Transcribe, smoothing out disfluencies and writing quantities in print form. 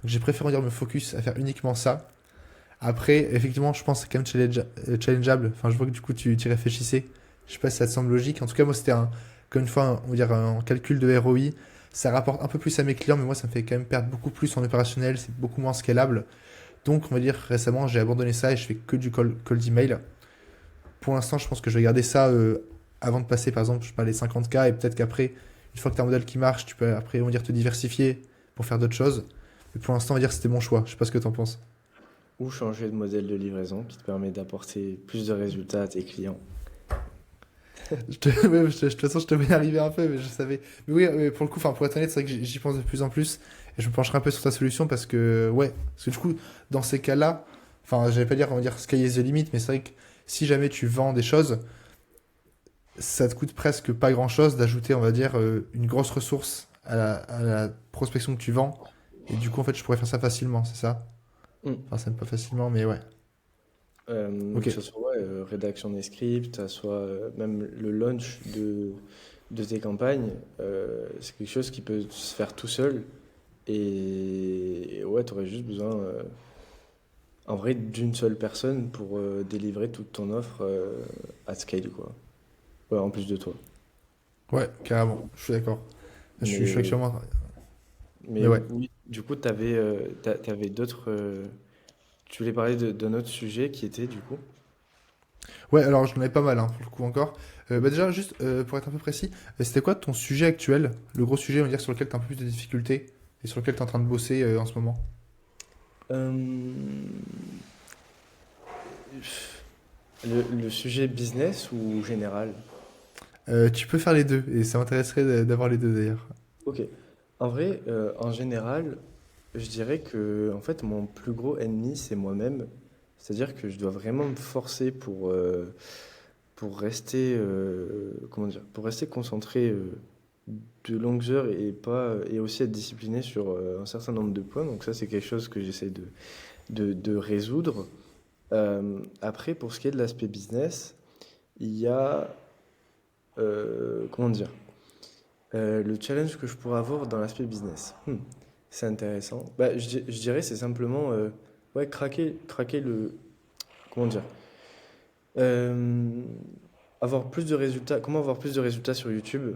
Donc j'ai préféré on va dire, me focus à faire uniquement ça. Après, effectivement, je pense que c'est quand même challengeable. Enfin, je vois que du coup, tu y réfléchissais. Je sais pas si ça te semble logique. En tout cas, moi, c'était comme une fois, on va dire, un calcul de ROI. Ça rapporte un peu plus à mes clients, mais moi, ça me fait quand même perdre beaucoup plus en opérationnel. C'est beaucoup moins scalable. Donc, on va dire, récemment, j'ai abandonné ça et je fais que du call d'email. Pour l'instant, je pense que je vais garder ça avant de passer, par exemple, je sais pas, les 50K. Et peut-être qu'après, une fois que tu as un modèle qui marche, tu peux après, on va dire, te diversifier pour faire d'autres choses. Mais pour l'instant, on va dire, que c'était mon choix. Je sais pas ce que tu en penses. Ou changer de modèle de livraison qui te permet d'apporter plus de résultats à tes clients. Ouais, de toute façon, je te voyais arriver un peu, mais je savais. Mais oui, pour le coup, enfin, pour être honnête, c'est vrai que j'y pense de plus en plus. Et je me pencherai un peu sur ta solution parce que, ouais, parce que du coup, dans ces cas-là, enfin, j'allais pas dire, on va dire sky is the limit, mais c'est vrai que si jamais tu vends des choses, ça te coûte presque pas grand-chose d'ajouter, on va dire, une grosse ressource à la prospection que tu vends. Et du coup, en fait, je pourrais faire ça facilement, c'est ça? Mm. Enfin, ça n'est pas facilement, mais ouais. Ok. Que ce soit ouais, rédaction des scripts, soit même le launch de tes campagnes, c'est quelque chose qui peut se faire tout seul. Et ouais, tu aurais juste besoin, en vrai, d'une seule personne pour délivrer toute ton offre à scale, quoi. Ouais, en plus de toi. Ouais, carrément, je suis d'accord. Je suis Mais, actuellement. Mais mais ouais. oui, du coup, t'avais d'autres. Tu voulais parler d'un autre sujet qui était, du coup? Ouais, alors j'en avais pas mal hein, pour le coup encore. Bah déjà, juste pour être un peu précis, c'était quoi ton sujet actuel? Le gros sujet, on va dire, sur lequel tu as un peu plus de difficultés et sur lequel tu es en train de bosser en ce moment? Euh, le sujet business ou général? Tu peux faire les deux et ça m'intéresserait d'avoir les deux d'ailleurs. Ok. En vrai, en général, je dirais que en fait, mon plus gros ennemi, c'est moi-même. C'est-à-dire que je dois vraiment me forcer pour rester, comment dire, pour rester concentré de longues heures et pas, et aussi être discipliné sur un certain nombre de points. Donc ça, c'est quelque chose que j'essaie de résoudre. Après, pour ce qui est de l'aspect business, il y a, comment dire, le challenge que je pourrais avoir dans l'aspect business. C'est intéressant. Bah, je dirais c'est simplement ouais, craquer le. Comment dire? Euh, avoir plus de résultats. Comment avoir plus de résultats sur YouTube?